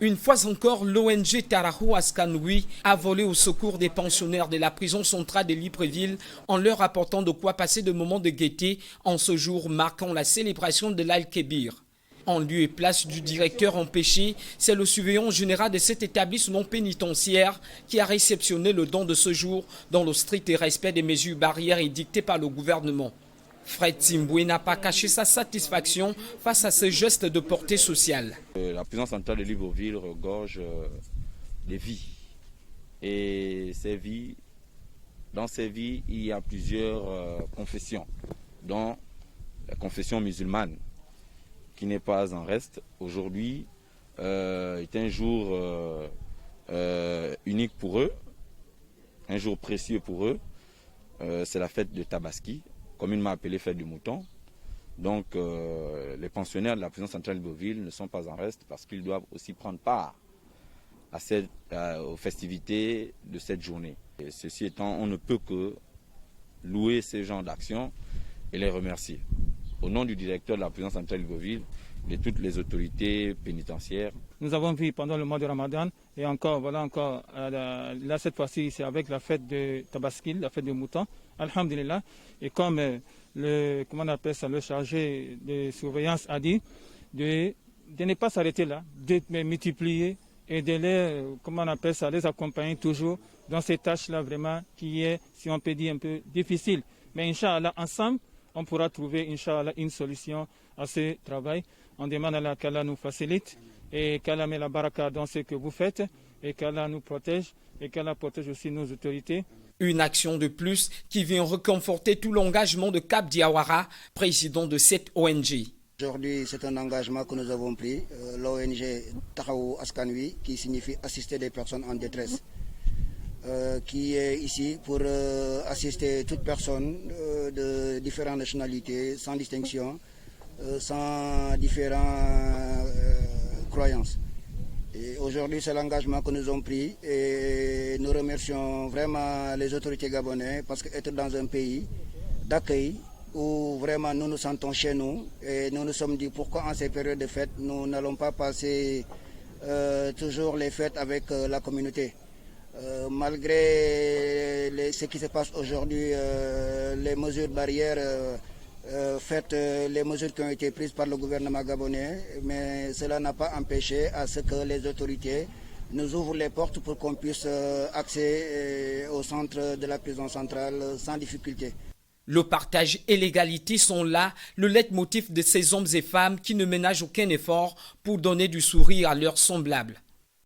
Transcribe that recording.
Une fois encore, l'ONG Tarahu Askanui a volé au secours des pensionnaires de la prison centrale de Libreville en leur apportant de quoi passer de moments de gaieté en ce jour marquant la célébration de l'Al-Kébir. En lieu et place du directeur empêché, c'est le surveillant général de cet établissement pénitentiaire qui a réceptionné le don de ce jour dans le strict respect des mesures barrières édictées par le gouvernement. Fred Zimboué n'a pas caché sa satisfaction face à ce geste de portée sociale. La prison centrale de Libreville regorge des vies. Et dans ces vies, il y a plusieurs confessions, dont la confession musulmane, qui n'est pas en reste. Aujourd'hui est un jour unique pour eux, un jour précieux pour eux. C'est la fête de Tabaski, communément appelée fête du mouton. Donc les pensionnaires de la prison centrale de Libreville ne sont pas en reste parce qu'ils doivent aussi prendre part aux festivités de cette journée. Et ceci étant, on ne peut que louer ces genres d'actions et les remercier. Au nom du directeur de la prison centrale de Libreville et de toutes les autorités pénitentiaires. Nous avons vu pendant le mois de Ramadan et encore, là cette fois-ci c'est avec la fête de Tabaski, la fête du mouton, alhamdulillah. Et comme le chargé de surveillance a dit, de ne pas s'arrêter là, de multiplier et de les accompagner toujours dans ces tâches-là vraiment qui est, si on peut dire, un peu difficile. Mais Inch'Allah, ensemble, on pourra trouver, Inch'Allah, une solution à ce travail. On demande à Allah qu'Allah nous facilite et qu'Allah met la baraka dans ce que vous faites et qu'Allah nous protège et qu'Allah protège aussi nos autorités. Une action de plus qui vient reconforter tout l'engagement de Cap Diawara, président de cette ONG. Aujourd'hui, c'est un engagement que nous avons pris, l'ONG Tarahu Askanui, qui signifie assister des personnes en détresse, qui est ici pour assister toute personne de différentes nationalités, sans distinction, sans différentes croyances. Et aujourd'hui, c'est l'engagement que nous avons pris et nous remercions vraiment les autorités gabonaises parce qu'être dans un pays d'accueil où vraiment nous nous sentons chez nous et nous nous sommes dit pourquoi en ces périodes de fête nous n'allons pas passer toujours les fêtes avec la communauté. Malgré ce qui se passe aujourd'hui, les mesures barrières, les mesures qui ont été prises par le gouvernement gabonais, mais cela n'a pas empêché à ce que les autorités nous ouvrent les portes pour qu'on puisse accéder au centre de la prison centrale sans difficulté. Le partage et l'égalité sont là, le leitmotiv de ces hommes et femmes qui ne ménagent aucun effort pour donner du sourire à leurs semblables.